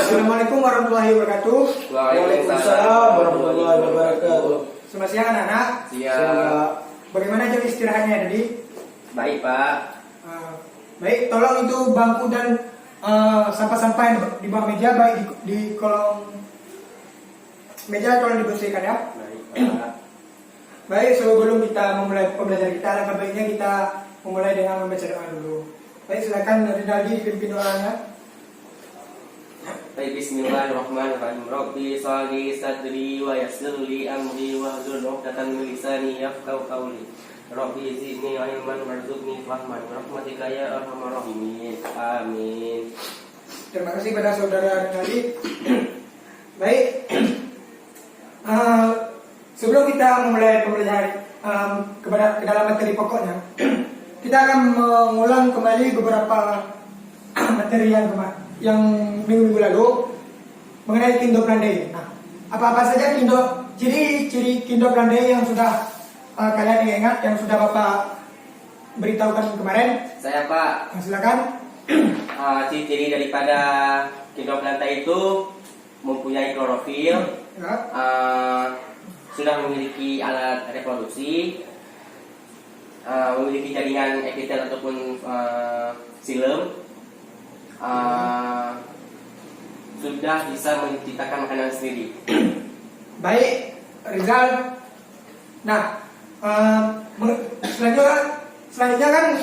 Assalamualaikum warahmatullahi wabarakatuh. Waalaikumsalam warahmatullahi wabarakatuh. Selamat siang anak-anak. Siang. Bagaimana jam istirahatnya tadi? Baik Pak. Baik, tolong itu bangku dan sampah-sampah yang di bawah meja baik di kolong meja tolong dibersihkan ya. Baik Pak. Baik, sebelum kita memulai pembelajaran kita, alangkah baiknya kita memulai dengan membaca doa dulu. Baik, silakan Rinaldi dipimpin doanya. Baik, bismillahirrahmanirrahim. Rabbi sholli sadri wa yassir li amri wahlul 'uqdatam min lisani yafqahu qawli. Rabbi zidni ilman warzuqni fahman rahmatika ya arhamar rahimin. Amin. Terima kasih pada saudara Rinaldi. Baik. Sebelum kita memulai pembelajaran ke dalam materi pokoknya, kita akan mengulang kembali beberapa materi yang minggu lalu mengenai Kindo Plandai. Nah, apa-apa saja ciri-ciri Kindo Plandai yang sudah kalian ingat, yang sudah Bapak beritahukan kemarin? Saya Pak. Silakan. Ciri-ciri daripada Kindo Plandai itu mempunyai klorofil, Ya. Sudah memiliki alat reproduksi, memiliki jaringan epitel ataupun silem, sudah bisa menciptakan makanan sendiri. Baik, Rizal. Nah, selanjutnya kan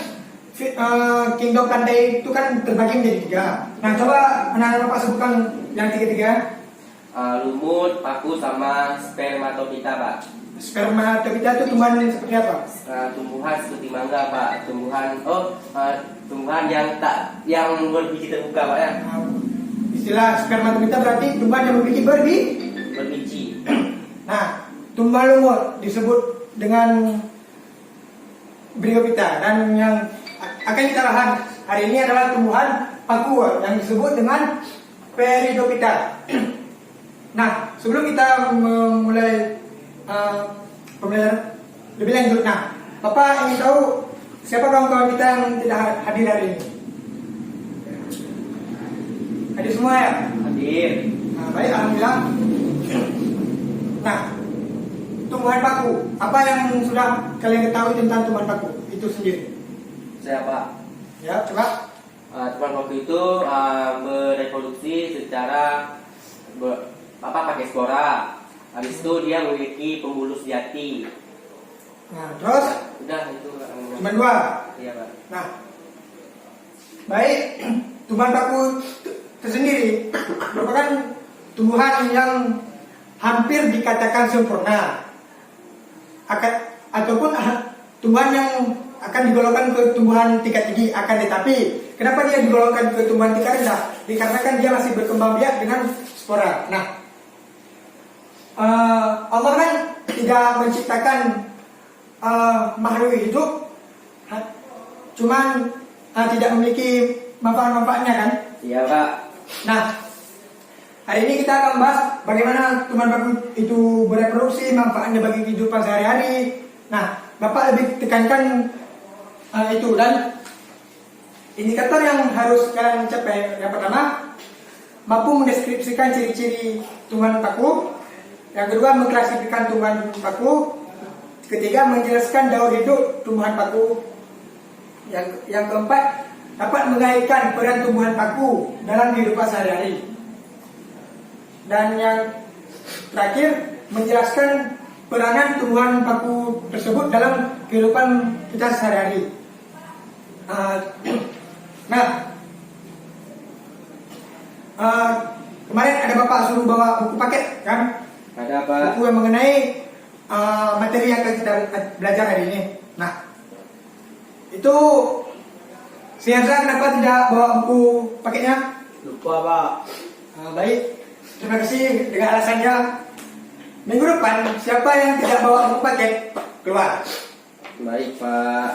Kingdom Plandai itu kan terbagi menjadi 3. Nah, coba anak-anak Bapak sebutkan yang 3. Lumut, paku, sama spermatopita Pak. Spermatopita itu tumbuhan seperti apa? Tumbuhan seperti mangga Pak. Tumbuhan yang berbiji terbuka Pak ya. Istilah spermatopita berarti tumbuhan yang memiliki berbiji. Nah, tumbuhan lumut disebut dengan bryophyta, dan yang akan kita bahas hari ini adalah tumbuhan paku yang disebut dengan peridophyta. Nah, sebelum kita memulai pembelajaran lebih lanjut, nah, Bapak ingin tahu siapa kawan-kawan kita yang tidak hadir hari ini? Hadir semua ya? Hadir. Nah, baik, alhamdulillah. Nah, tumbuhan paku, apa yang sudah kalian ketahui tentang tumbuhan paku itu sendiri? Saya Pak. Ya, coba. Tumbuhan paku itu bereproduksi secara pakai spora. Habis itu dia memiliki pembuluh sejati. Nah, terus? Udah itu. Cuma 2. Iya Pak. Nah, baik, tumbuhan paku tersendiri merupakan tumbuhan yang hampir dikatakan sempurna, ataupun tumbuhan yang akan digolongkan ke tumbuhan tingkat tinggi. Akan tetapi, kenapa dia digolongkan ke tumbuhan tingkat rendah? Dikarenakan dia masih berkembang biak dengan spora. Nah, Allah kan tidak menciptakan makhluk hidup cuman tidak memiliki manfaat-manfaatnya kan? Iya Pak. Nah, hari ini kita akan membahas bagaimana tumbuhan paku itu bereproduksi, manfaatnya bagi kehidupan sehari-hari. Nah, Bapak lebih tekankan itu, dan indikator yang harus kalian capai. Yang pertama, mampu mendeskripsikan ciri-ciri tumbuhan paku. Yang kedua, mengklasifikasikan tumbuhan paku. Ketiga, menjelaskan daur hidup tumbuhan paku. Yang keempat, dapat mengaitkan peran tumbuhan paku dalam kehidupan sehari-hari. Dan yang terakhir, menjelaskan peranan tumbuhan paku tersebut dalam kehidupan kita sehari-hari. Kemarin ada Bapak suruh bawa buku paket kan? Ada Pak. Buku yang mengenai materi yang akan kita belajar hari ini. Nah, itu Siansa kenapa tidak bawa buku paketnya? Lupa Pak. Baik, terima kasih. Dengan alasannya, minggu depan siapa yang tidak bawa buku paket keluar. Baik Pak.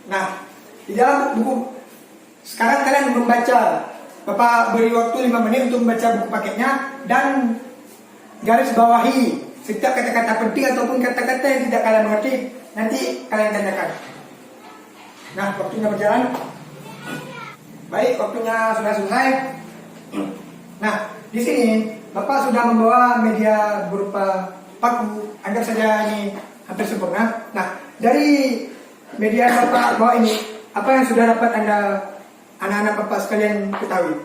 Nah, di dalam buku sekarang kalian membaca. Bapak beri waktu 5 menit untuk membaca buku paketnya dan garis bawahi setiap kata-kata penting ataupun kata-kata yang tidak kalian mengerti. Nanti kalian tanyakan. Nah, waktunya berjalan. Baik, waktunya sudah selesai. Nah, di sini Bapak sudah membawa media berupa paku, anggap saja ini hampir sempurna. Nah, dari media yang Bapak bawa ini, apa yang sudah dapat Anda, anak-anak Bapak sekalian ketahui?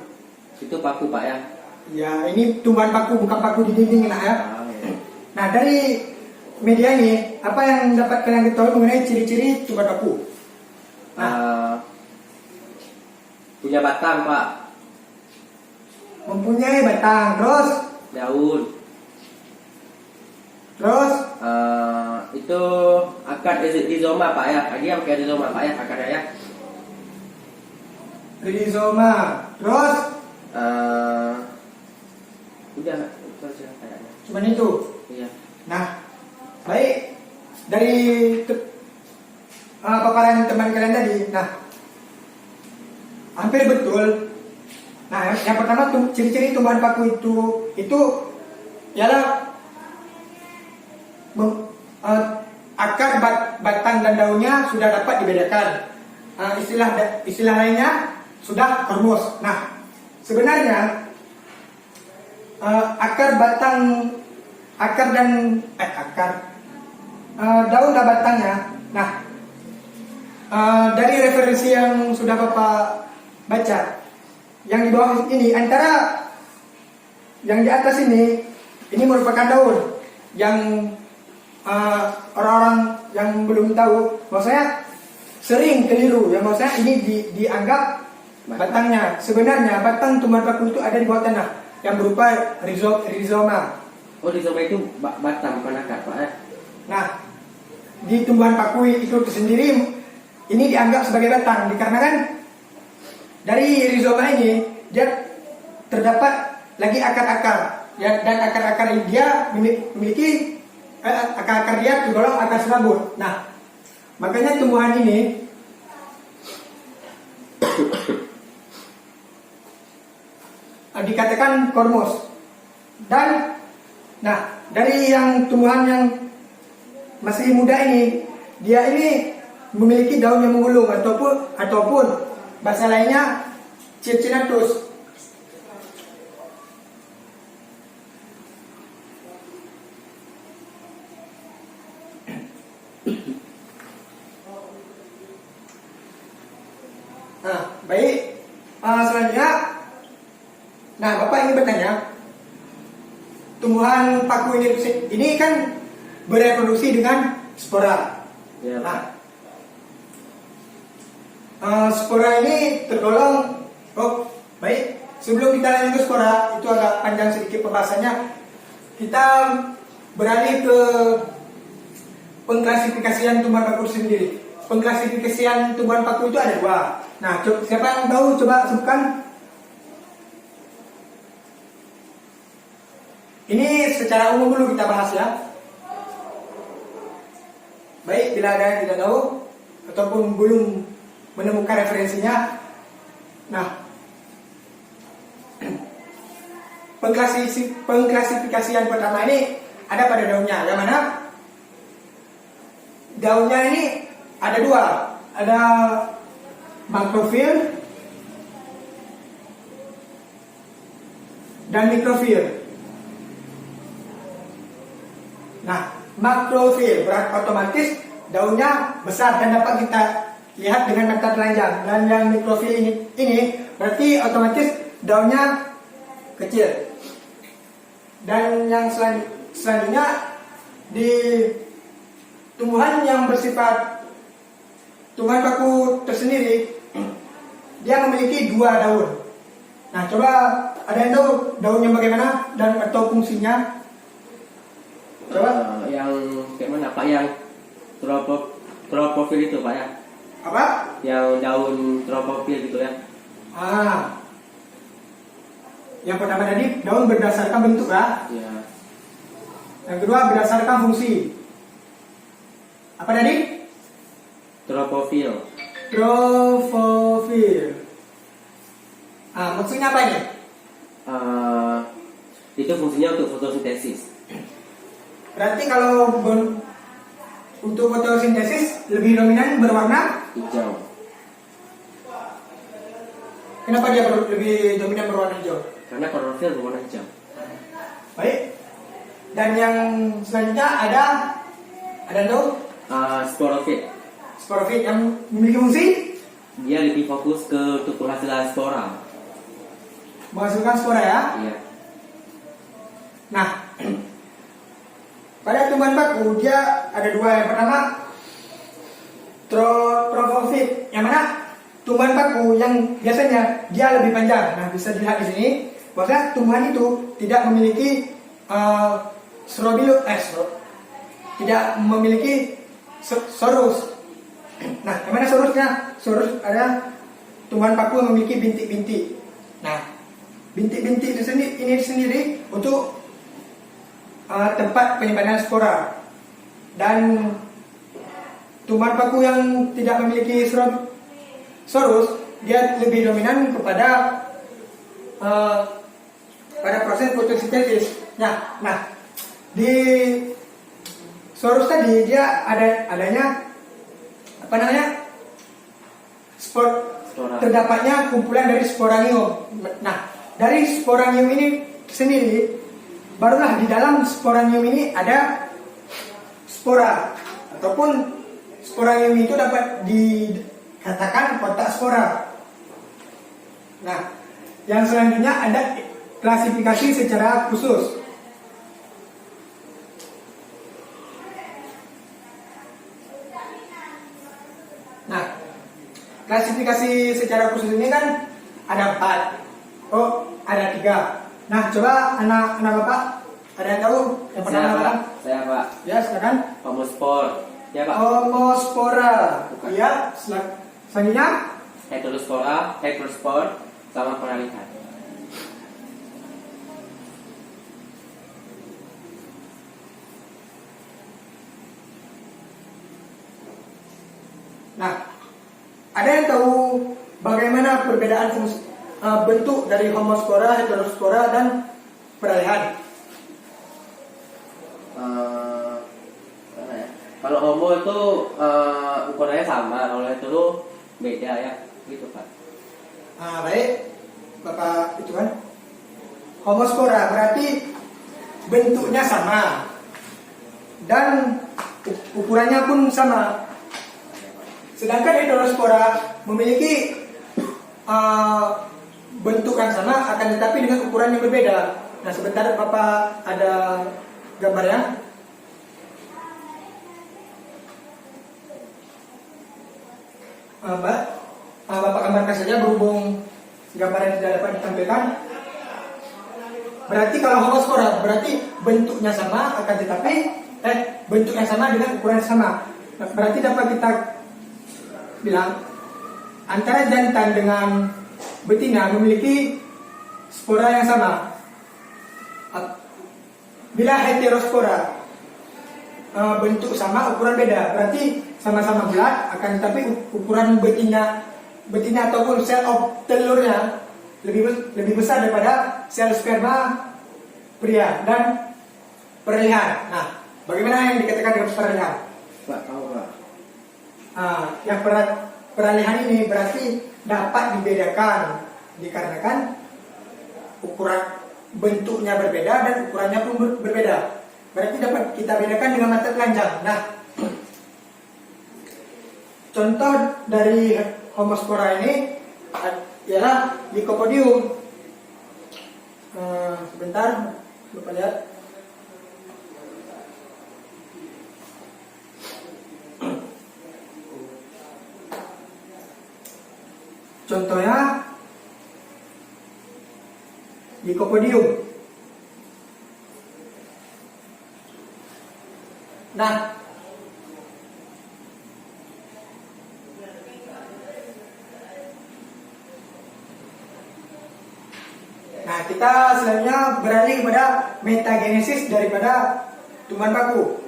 Itu paku Pak ya. Ya, ini tumbuhan paku, bukan paku di dinding nah ya. Ya. Nah, dari media ini, apa yang dapat kalian ketahui mengenai ciri-ciri tumbuhan paku? Punya batang Pak, Mempunyai batang, daun. terus Itu akar rizoma Pak ya. Dia pakai rizoma Pak ya, akarnya ya. rizoma, terus Udah itu aja kayaknya. cuman itu. Iya. Nah, baik dari paparan teman kalian tadi, nah hampir betul. Nah, yang pertama ciri-ciri tumbuhan paku itu ialah akar, batang dan daunnya sudah dapat dibedakan. Istilah lainnya sudah kormos. Nah, sebenarnya daun dan batangnya. Nah, dari referensi yang sudah Bapak baca, yang di bawah ini antara yang di atas ini merupakan daun yang orang-orang yang belum tahu, maksudnya sering keliru, yang maksudnya ini dianggap batangnya. Sebenarnya batang tumbuhan paku itu ada di bawah tanah yang berupa rizoma. Oh, rizoma itu batang bukan akar Pak ya. Nah, di tumbuhan paku itu sendiri ini dianggap sebagai batang dikarenakan dari rizoma ini dia terdapat lagi akar-akar ya, dan akar-akar dia memiliki akar-akar dia tergolong akar serabut. Nah, makanya tumbuhan ini dikatakan kormos. Dan nah, dari yang tumbuhan yang masih muda ini, dia ini memiliki daun yang menggulung ataupun bahasa lainnya Cincinnatus. Nah, baik. Selanjutnya, nah Bapak ingin bertanya, tumbuhan paku ini kan bereproduksi dengan spora. Ya, Nah, spora ini tergolong, baik. Sebelum kita lanjut ke spora, itu agak panjang sedikit pembahasannya. Kita beralih ke pengklasifikasian tumbuhan paku sendiri. Pengklasifikasian tumbuhan paku itu ada dua. Nah, siapa yang tahu coba sebutkan? Ini secara umum dulu kita bahas ya. Baik, bila ada yang tidak tahu ataupun belum menemukan referensinya. Nah, pengklasifikasian pertama ini ada pada daunnya. Yang mana daunnya ini ada dua. Ada makrofil dan mikrofil. Nah, makrofil berarti otomatis daunnya besar dan dapat kita lihat dengan mata telanjang. Dan yang mikrofil ini berarti otomatis daunnya kecil. Dan yang selanjutnya di tumbuhan yang bersifat tumbuhan paku tersendiri, dia memiliki dua daun. Nah, coba ada yang tahu daunnya bagaimana dan atau fungsinya? Coba. Yang kayak mana Pak, yang tropofil itu Pak ya? Apa? Yang daun tropofil gitu ya? Yang pertama tadi daun berdasarkan bentuk ya. Iya. Yang kedua berdasarkan fungsi. Apa tadi? Tropofil. Tropofil. Maksudnya apa ini? Itu fungsinya untuk fotosintesis. Berarti kalau untuk fotosintesis lebih dominan berwarna Hijau. Kenapa dia lebih dominan berwarna hijau? Karena klorofil berwarna hijau. Baik. Dan yang selanjutnya ada tuh Sporofit. sporofit yang memiliki fungsi Dia lebih fokus ke untuk penghasilan spora. menghasilkan spora ya. Iya. Nah, pada tumbuhan baku dia ada dua. Yang pertama tropofit, yang mana tumbuhan baku yang biasanya dia lebih panjang. Nah, bisa dilihat di sini bahwa tumbuhan itu tidak memiliki tidak memiliki sorus. Nah, yang mana sorusnya? Sorus ada tumbuhan baku yang memiliki bintik-bintik. Nah, bintik-bintik ini sendiri untuk tempat penyimpanan spora. Dan tumbuhan baku yang tidak memiliki sorus, dia lebih dominan kepada pada proses fotosintesis. Nah, di sorus tadi dia adanya Spora. terdapatnya kumpulan dari sporangium. Nah, dari sporangium ini sendiri, barulah di dalam sporangium ini ada spora, ataupun sporangium itu dapat dikatakan kotak spora. Nah, yang selanjutnya ada klasifikasi secara khusus. Nah, klasifikasi secara khusus ini kan ada 4. Oh, ada 3. Nah, coba anak bapak ada yang tahu yang pertama apa? Saya Pak. Ya, silakan. Homospor. Ya Pak. Homospora. Bukan. Ya, selanjutnya Heterospora, heterospor, sama peralihan. Nah, ada yang tahu bagaimana perbedaan bentuk dari homospora, heterospora, dan peralihan? Mana ya? Kalau homo itu ukurannya sama, kalau hetero beda ya, gitu Pak. Baik, Bapak itu kan. Homospora berarti bentuknya sama dan ukurannya pun sama. Sedangkan heterospora memiliki bentuk yang sama, akan tetapi dengan ukuran yang berbeda. Nah, sebentar Bapak ada gambarnya. Bapak gambarkan saja berhubung gambar yang tidak dapat ditampilkan. Berarti kalau homospora berarti bentuknya sama, akan tetapi bentuknya sama dengan ukuran yang sama. Nah, berarti dapat kita bilang antara jantan dengan betina memiliki spora yang sama. Bila heterospora bentuk sama, ukuran beda, berarti sama-sama bulat, akan tetapi ukuran betina ataupun sel of telurnya lebih besar daripada sel sperma pria dan peralihan. Nah, bagaimana yang dikatakan dengan peralihan? Pak, tahu Pak. Yang peralihan ini berarti dapat dibedakan dikarenakan ukuran bentuknya berbeda dan ukurannya pun berbeda. Berarti dapat kita bedakan dengan mata telanjang. Nah, contoh dari homospora ini ialah Lycopodium. Sebentar, lupa lihat. Contohnya Lycopodium. Nah, kita selanjutnya beralih kepada metagenesis daripada tumbuhan baku.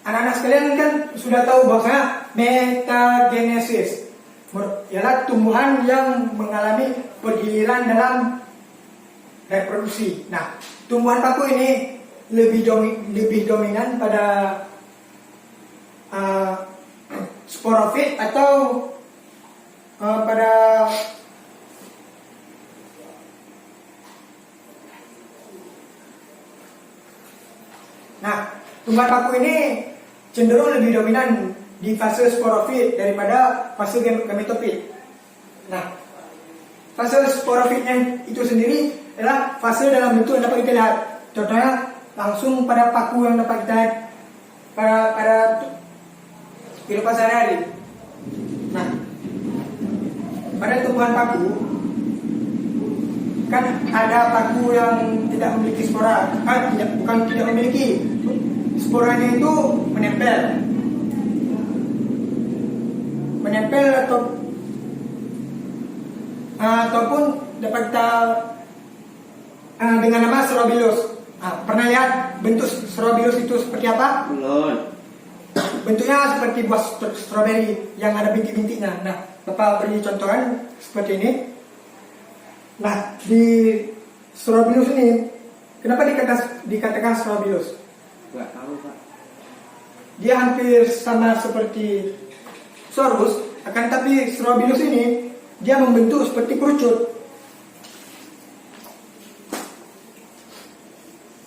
Anak-anak sekalian kan sudah tahu bahwasanya metagenesis ialah tumbuhan yang mengalami pergiliran dalam reproduksi. Nah, tumbuhan baku ini lebih dominan pada sporofit atau pada tumbuhan paku ini cenderung lebih dominan di fase sporofit daripada fase gametofit. Nah, fase sporofitnya itu sendiri adalah fase dalam bentuk yang dapat kita lihat. Contohnya langsung pada paku yang dapat kita lihat pada kehidupan sehari-hari. Nah, pada tumbuhan paku kan ada paku yang tidak memiliki spora, bukan tidak memiliki, sporanya itu menempel ataupun dapat kita dengan nama strobilus. Pernah lihat bentuk strobilus itu seperti apa? Belum. Bentuknya seperti buah stroberi yang ada bintik-bintiknya. Nah, Bapak beri contohan seperti ini. Nah, di strobilus ini, kenapa dikatakan strobilus? Nggak tahu, Pak. Dia hampir sama seperti sorus, akan tapi strobilus ini dia membentuk seperti kerucut.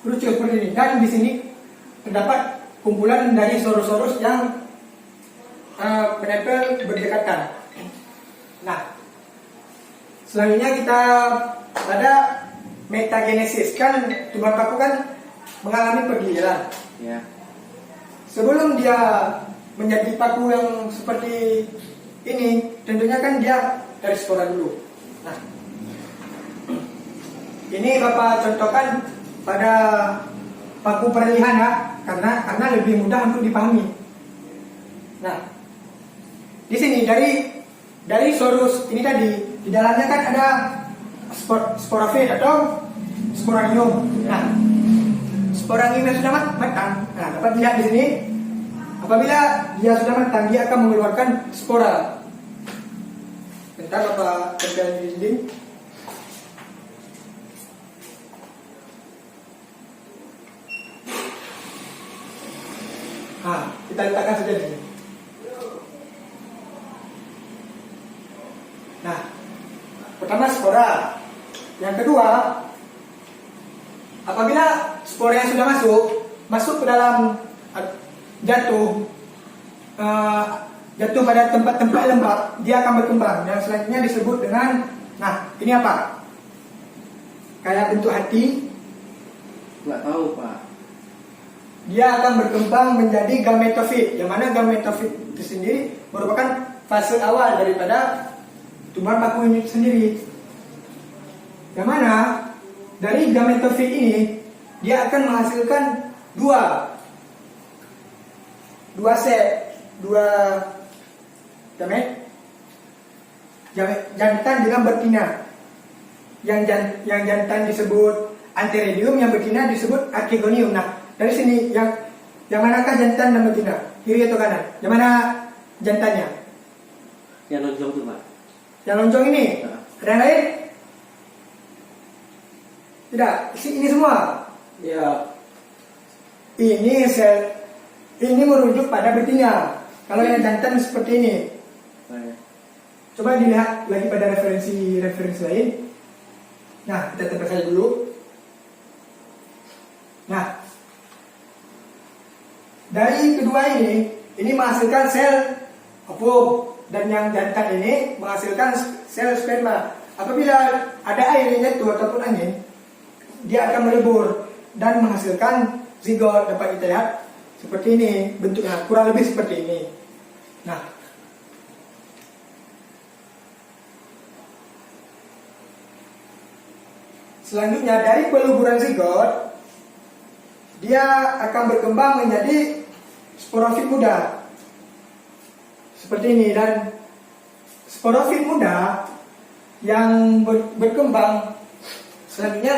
Kerucut seperti ini. Dan di sini terdapat kumpulan dari sorus-sorus yang menempel berdekatan. Nah, selanjutnya kita pada metagenesis. Kan tumbuhan paku kan mengalami pergiliran. Ya. Sebelum dia menjadi paku yang seperti ini, tentunya kan dia dari spora dulu. Nah, ini Bapak contohkan pada paku peralihan ya, karena lebih mudah untuk dipahami. Nah, di sini dari sorus ini tadi, di dalamnya kan ada sporafit atau sporanium. Nah, sporanium yang sudah matang, nah dapat dilihat di sini. Apabila dia sudah matang, dia akan mengeluarkan spora. Bentar Bapak tempel di dinding. Kita letakkan saja di sini. Nah, pertama spora. Yang kedua, apabila spora yang sudah masuk ke dalam jatuh pada tempat-tempat lembab, dia akan berkembang. Dan selanjutnya disebut dengan, nah ini apa? Kayak bentuk hati. Nggak tahu, Pak. Dia akan berkembang menjadi gametofit, yang mana gametofit itu sendiri merupakan fase awal daripada tumbuhan paku ini sendiri. Yang mana dari gametofit ini dia akan menghasilkan dua jantan dengan betina. Yang jantan disebut antheridium, yang betina disebut archegonium. Nah, dari sini yang manakah jantan dan betina? Kiri atau kanan? Yang mana jantannya? Yang lonjong tuh, Pak. Yang lonjong ini? Ada yang lain? Tidak, ini semua. Ya. Ini merujuk pada betina. Kalau yang jantan seperti ini. Coba dilihat lagi pada referensi lain. Nah, kita tempel saja dulu. Nah, dari kedua ini menghasilkan sel ovum, dan yang jantan ini menghasilkan sel sperma. Apabila ada air yang jatuh ataupun angin, dia akan melebur dan menghasilkan zigot. Dapat kita lihat seperti ini bentuknya, kurang lebih seperti ini. Nah, selanjutnya dari peluburan zigot, dia akan berkembang menjadi sporofit muda seperti ini. Dan sporofit muda yang berkembang selanjutnya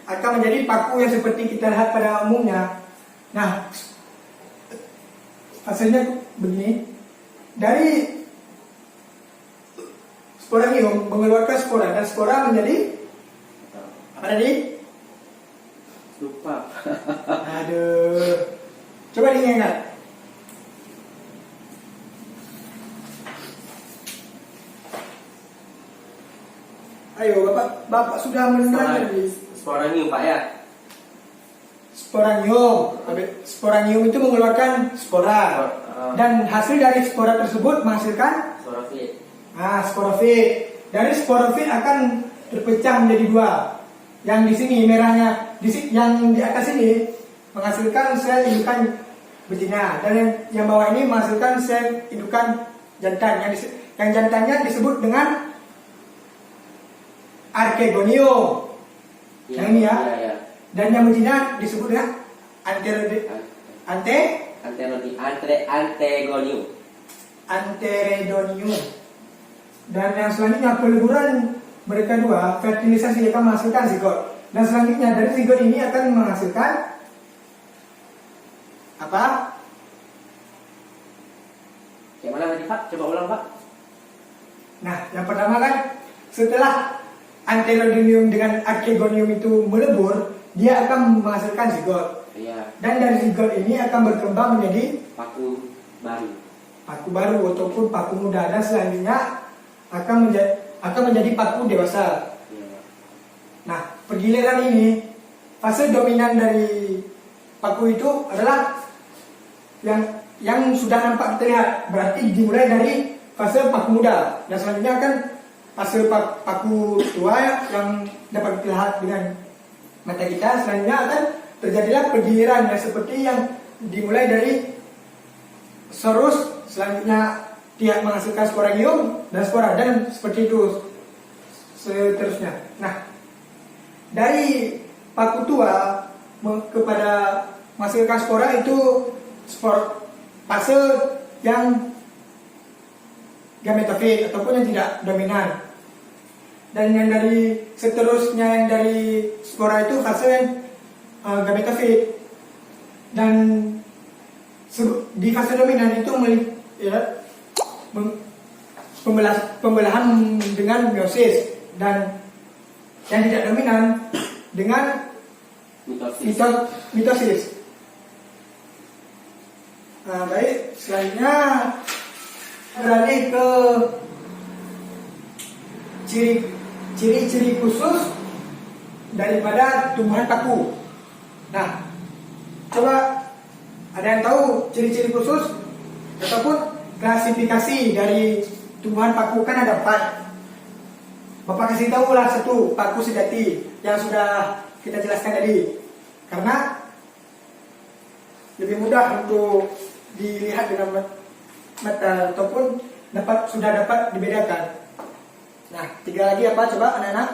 akan menjadi paku yang seperti kita lihat pada umumnya. Nah, hasilnya begini. Dari sporanium mengeluarkan spora, dan spora menjadi apa tadi? Lupa. Aduh. Coba diingat. Ayo, Bapak sudah mendengar tadi. Sporanium, Pak ya? sporanium. Sporanium itu mengeluarkan spora. Dan hasil dari spora tersebut menghasilkan Sporofit. sporofit. Dari sporofit akan terpecah menjadi dua. Yang di sini merahnya, yang di atas ini menghasilkan sel indukan betina, dan yang bawah ini menghasilkan sel indukan jantan. Yang jantannya disebut dengan archegonium. Iya, Yang ini ya. Iya, iya. Dan yang betina disebut dengan Antegonium. anteredonium. Dan yang selanjutnya peleburan mereka dua, fertilisasi akan menghasilkan zigot. Dan selanjutnya dari zigot ini akan menghasilkan apa? Kayak mana tadi Pak? Coba ulang Pak. Nah, yang pertama kan setelah anterodonium dengan archegonium itu melebur, dia akan menghasilkan zigot. Iya. Dan dari zigot ini akan berkembang menjadi Paku baru. paku baru ataupun paku muda, dan selanjutnya akan menjadi paku dewasa. Iya. Nah, pergiliran ini fase dominan dari paku itu adalah yang sudah nampak terlihat, berarti dimulai dari fase paku muda, dan selanjutnya akan fase paku tua yang dapat dilihat dengan mata kita. Selanjutnya akan terjadilah pergiliran yang seperti yang dimulai dari sorus, selanjutnya dia menghasilkan sporanium dan spora, dan seperti itu seterusnya. Nah, dari paku tua kepada menghasilkan spora itu fase yang gametofit ataupun yang tidak dominan. Dan yang dari seterusnya yang dari spora itu fase yang gametofit. Dan di fase dominan itu pembelahan dengan meiosis, dan yang tidak dominan dengan mitosis. Nah, baik, selanjutnya beralih ke ciri-ciri khusus daripada tumbuhan paku. Nah, coba ada yang tahu ciri-ciri khusus ataupun klasifikasi dari tumbuhan paku? Kan ada 4. Bapak kasih tahu lah satu, paku sejati yang sudah kita jelaskan tadi, karena lebih mudah untuk dilihat dengan mata ataupun sudah dapat dibedakan. Nah, 3 lagi apa coba anak-anak?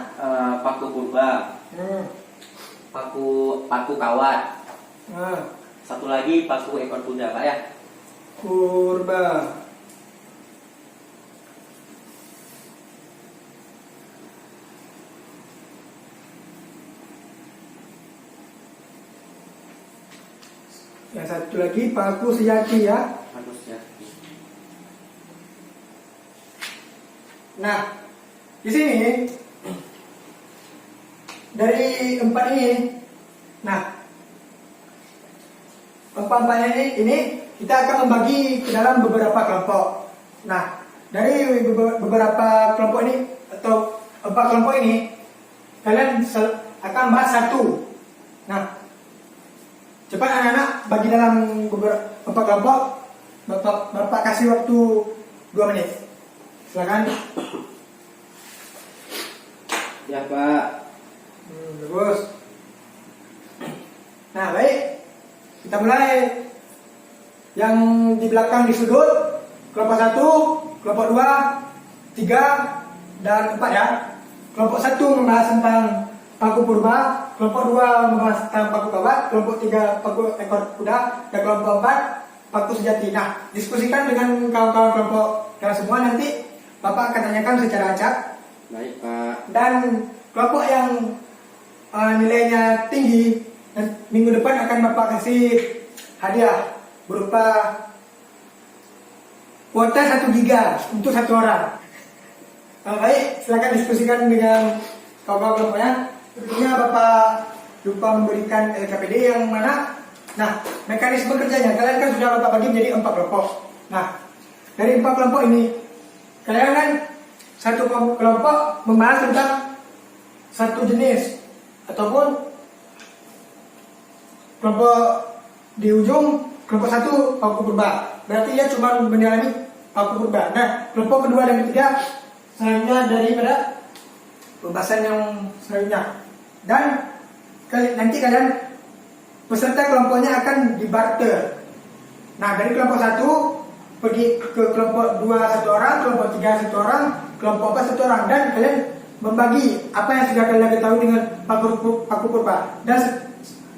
Paku purba. Paku kawat. Satu lagi paku ekor kuda Pak ya. Purba. Yang satu lagi paku sejati ya. Paku sejati. Nah, di sini dari 4 ini, nah 4 ini kita akan membagi ke dalam beberapa kelompok. Nah, dari beberapa kelompok ini atau 4 kelompok ini, kalian akan bahas satu. Nah, cepat anak-anak bagi dalam beberapa 4 kelompok. Bapak kasih waktu 2 menit. Silakan. Ya Pak. Bagus. Nah, baik. Kita mulai. Yang di belakang di sudut, kelompok 1, kelompok 2, 3, dan 4 ya. Kelompok 1 membahas tentang paku purba, kelompok 2 membahas tentang paku kawat, kelompok 3 paku ekor kuda, dan kelompok 4 paku sejati. Nah, diskusikan dengan kawan-kawan kelompok kalian semua, nanti Bapak akan tanyakan secara acak. Baik Pak. Dan kelompok yang nilainya tinggi, minggu depan akan Bapak kasih hadiah berupa kuota 1 giga untuk 1 orang. Baik, silakan diskusikan dengan kawan-kawan kelompoknya. Tentunya Bapak lupa memberikan LKPD yang mana. Nah, mekanisme kerjanya kalian kan sudah Bapak bagi menjadi 4 kelompok. Nah, dari 4 kelompok ini, kalian kan satu kelompok membahas tentang satu jenis ataupun kelompok di ujung kelompok satu paku purba. Berarti dia cuma mengalami paku purba. Nah, kelompok kedua dan ketiga selanjutnya daripada pembahasan yang selanjutnya. Dan nanti kalian peserta kelompoknya akan dibarter. Nah, dari kelompok satu pergi ke kelompok 2 satu orang, kelompok 3 satu orang, kelompok 4 satu orang, dan kalian membagi apa yang sudah kalian ketahui dengan paku purba. Dan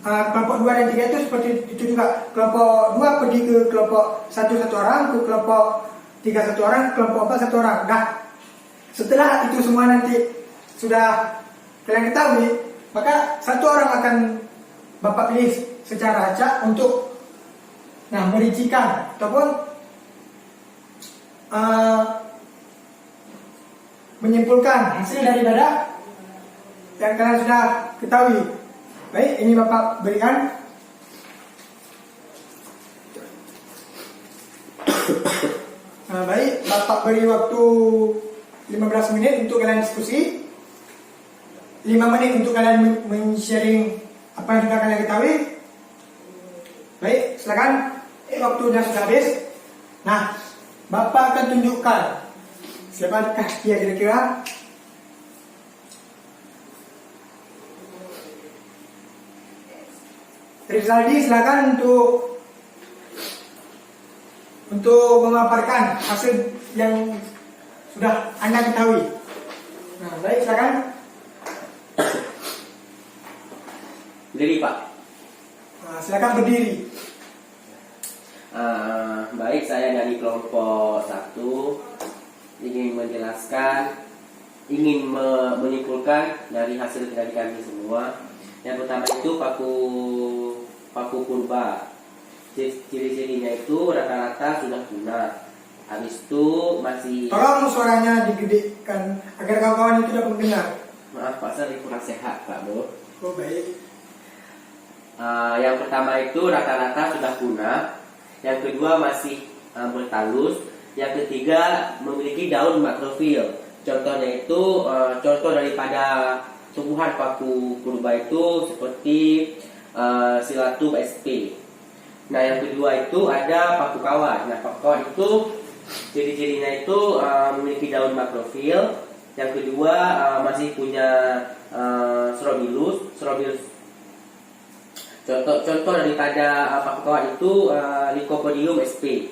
kelompok 2 dan 3 itu seperti itu juga. Kelompok 2 pergi ke kelompok 1 satu orang, ke kelompok 3 satu orang, kelompok 4 satu orang. Nah, setelah itu semua nanti sudah kalian ketahui, maka satu orang akan Bapak pilih secara acak untuk merincikan ataupun menyimpulkan hasil daripada yang kalian sudah ketahui. Baik, ini Bapak berikan. Baik, Bapak beri waktu 15 menit untuk kalian diskusi, 5 menit untuk kalian men-sharing apa yang sudah kalian ketahui. Baik, silakan. Waktunya sudah habis. Nah, Bapak akan tunjukkan siapakah dia kira-kira. Rizaldi, silakan untuk memaparkan hasil yang sudah Anda ketahui. Nah, baik, silakan. Berdiri, Pak. Nah, silakan berdiri. Baik, saya dari kelompok 1 ingin menjelaskan, ingin menyimpulkan dari hasil dari kami semua. Yang pertama itu paku purba. Ciri-cirinya itu rata-rata sudah punah. Habis itu masih. Tolong suaranya digedekan agar kawan-kawan itu dapat mendengar. Maaf Pak, saya kurang sehat Pak Bro. Oh baik. Yang pertama itu rata-rata sudah punah. Yang kedua masih bertalus. Yang ketiga memiliki daun makrofil. Contohnya itu contoh daripada tumbuhan paku purba itu seperti Silatum sp. Nah yang kedua itu ada paku kawat. Nah paku kawat itu ciri-cirinya itu memiliki daun makrofil. Yang kedua masih punya strobilus. Contoh daripada paku kawat itu Lycopodium sp.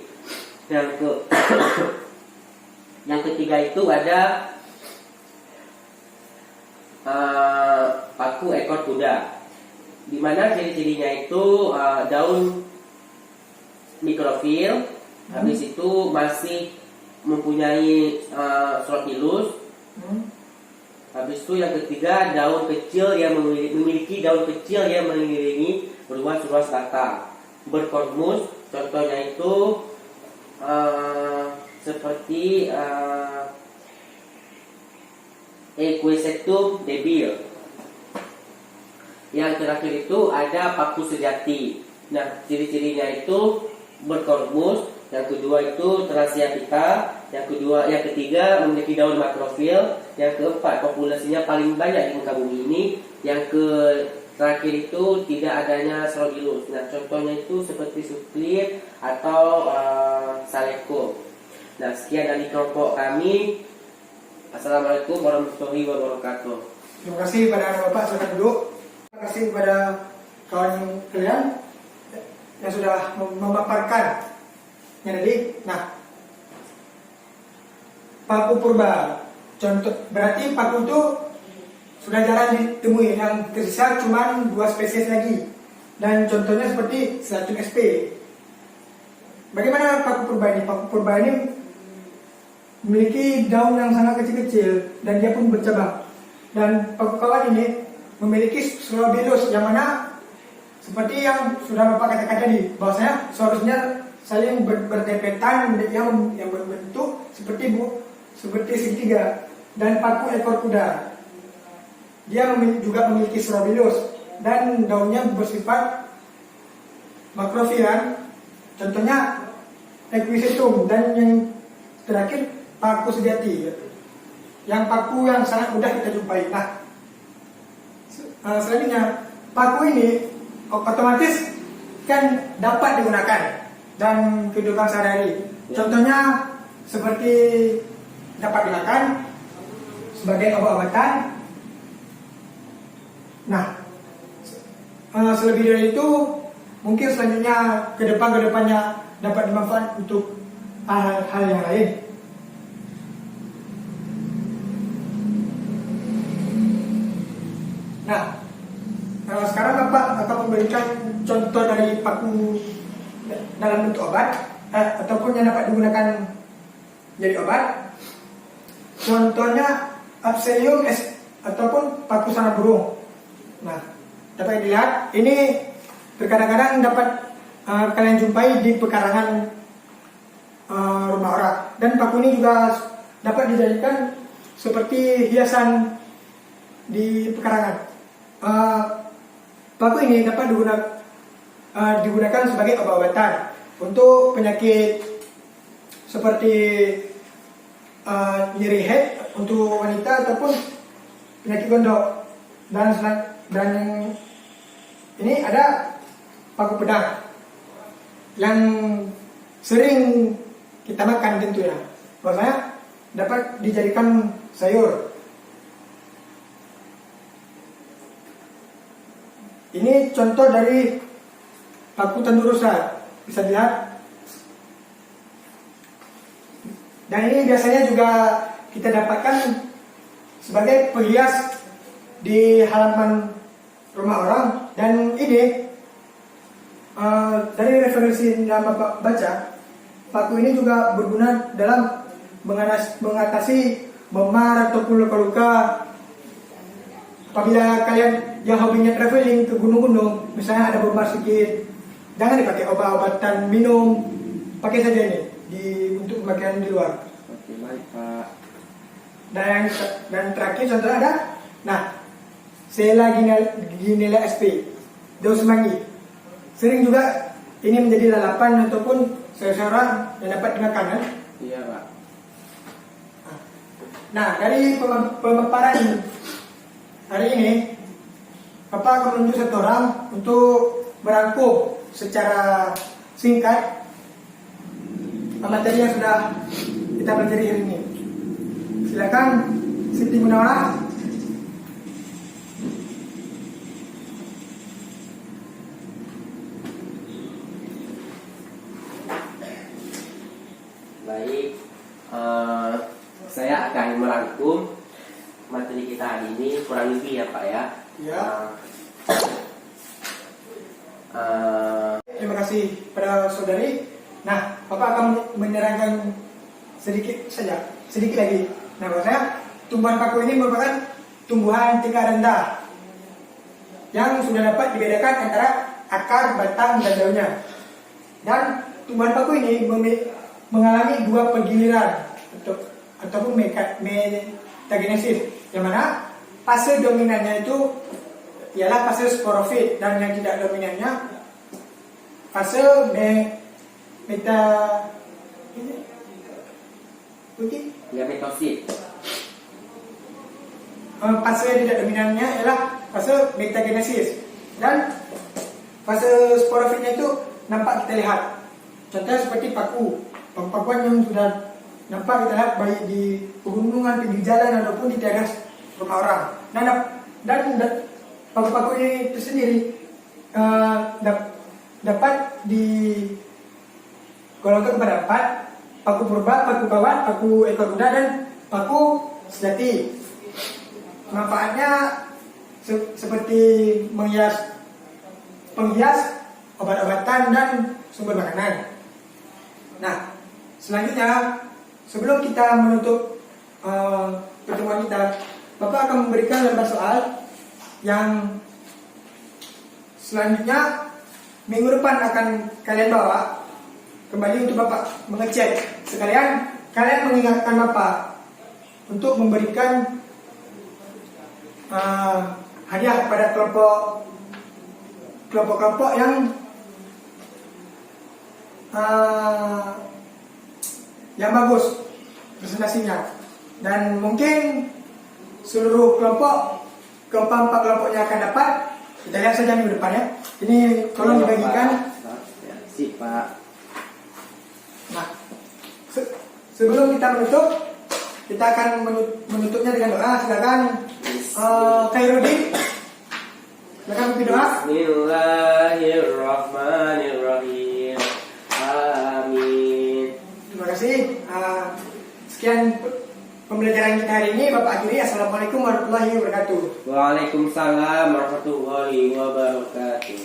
Yang ketiga itu ada paku ekor kuda, di mana ciri-cirinya itu daun mikrofil, habis itu masih mempunyai strobilus. Habis itu yang ketiga daun kecil yang memiliki daun kecil yang mengelilingi ruas-ruas batang, berkormus. Contohnya itu seperti Equisetum debil. Yang terakhir itu ada paku sejati. Nah, ciri-cirinya itu berkormus. Yang kedua itu Thrasiatica. Yang ketiga memiliki daun makrofil. Yang keempat populasinya paling banyak di muka bumi ini. Yang terakhir itu tidak adanya strobilus. Nah, contohnya itu seperti suklir atau saleko. Nah, sekian dari kelompok kami. Assalamualaikum warahmatullahi wabarakatuh. Terima kasih kepada Bapak, silakan duduk. Terima kasih kepada kawan kalian yang sudah memaparkan yang tadi. Nah, paku purba. Contoh berarti paku itu sudah jarang ditemui, yang tersisa cuma 2 spesies lagi. Dan contohnya seperti Silatum sp. Bagaimana paku purba ini? Paku purba ini memiliki daun yang sangat kecil-kecil dan dia pun bercabang. Dan paku kawat ini memiliki strobilus yang mana seperti yang sudah Bapak katakan tadi, bahwasanya seharusnya saling berdepetan yang berbentuk seperti segitiga. Dan paku ekor kuda, dia juga memiliki strobilus dan daunnya bersifat makrofilan. Contohnya Equisetum. Dan yang terakhir paku sejati, yang paku yang sangat mudah kita jumpai. Nah, selanjutnya paku ini otomatis kan dapat digunakan dan kehidupan sehari-hari. Ya. Contohnya seperti dapat digunakan sebagai obat-obatan. Nah, selebih dari itu mungkin selanjutnya kedepannya dapat dimanfaatkan untuk hal-hal yang lain. Nah, sekarang Bapak akan memberikan contoh dari paku dalam bentuk obat ataupun yang dapat digunakan jadi obat. Contohnya Abselium ataupun paku sarang burung. Nah, dapat dilihat ini terkadang-kadang dapat kalian jumpai di pekarangan rumah orang, dan paku ini juga dapat dijadikan seperti hiasan di pekarangan. Paku ini dapat digunakan sebagai obat-obatan untuk penyakit seperti nyeri head untuk wanita ataupun penyakit gondok. Dan ini ada paku pedang yang sering kita makan tentunya. Bahwasanya dapat dijadikan sayur. Ini contoh dari paku tandurusa, bisa dilihat. Dan ini biasanya juga kita dapatkan sebagai penghias di halaman rumah orang. Dan ini dari referensi yang Bapak baca, paku ini juga berguna dalam mengatasi memar ataupun luka-luka. Apabila kalian yang hobinya traveling ke gunung-gunung, misalnya ada memar sedikit, jangan dipakai obat-obatan minum, pakai saja ini untuk pemakaian di luar. Oke, baik Pak. Dan terakhir contohnya ada, nah, Selaginella sp, daun semanggi. Sering juga ini menjadi lalapan ataupun sayur-sayuran yang dapat dimakan, kan? Iya Pak. Nah, dari pemaparan hari ini, Bapak akan menunjuk satu orang untuk merangkum secara singkat materi yang sudah kita pelajari hari ini. Silakan Siti Munawwarah. Baik, saya akan merangkum materi kita hari ini kurang lebih ya Pak ya. Ya. Terima kasih pada saudari. Nah, Bapak akan menerangkan sedikit lagi. Nah, bahwasanya tumbuhan paku ini merupakan tumbuhan tingkat rendah yang sudah dapat dibedakan antara akar, batang, dan daunnya. Dan tumbuhan paku ini mengalami dua pergiliran ataupun metagenesis, yang mana fase dominannya itu ialah fase sporofit, dan yang tidak dominannya fase metosit. Fase yang tidak dominannya ialah fase metagenesis, dan fase sporofitnya itu nampak kita lihat. Contohnya seperti pakuan yang sudah nampak kita lihat baik di pegunungan, pinggir jalan ataupun di teras rumah orang. Dan paku-paku ini tersendiri dapat digolongkan kepada 4: paku purba, paku kawat, paku ekor kuda, dan paku sejati. Manfaatnya seperti penghias obat-obatan dan sumber makanan. Nah, selanjutnya sebelum kita menutup pertemuan kita, Bapak akan memberikan lembar soal yang selanjutnya minggu depan akan kalian bawa kembali untuk Bapak mengecek. Sekalian kalian mengingatkan Bapak untuk memberikan hadiah kepada kelompok-kelompok yang bagus presentasinya. Dan mungkin seluruh kelompok, keempat kelompoknya akan dapat Kita lihat saja minggu depan ya. Ini tolong dibagikan. Ya, si Pak. Nah, sebelum kita menutup, kita akan menutupnya dengan doa. Silakan Khairuddin. Silakan pimpin doa. Bismillahirrahmanirrahim. Amin. Terima kasih. Sekian pembelajaran kita hari ini. Bapak akhiri. Assalamualaikum warahmatullahi wabarakatuh. Waalaikumsalam warahmatullahi wabarakatuh.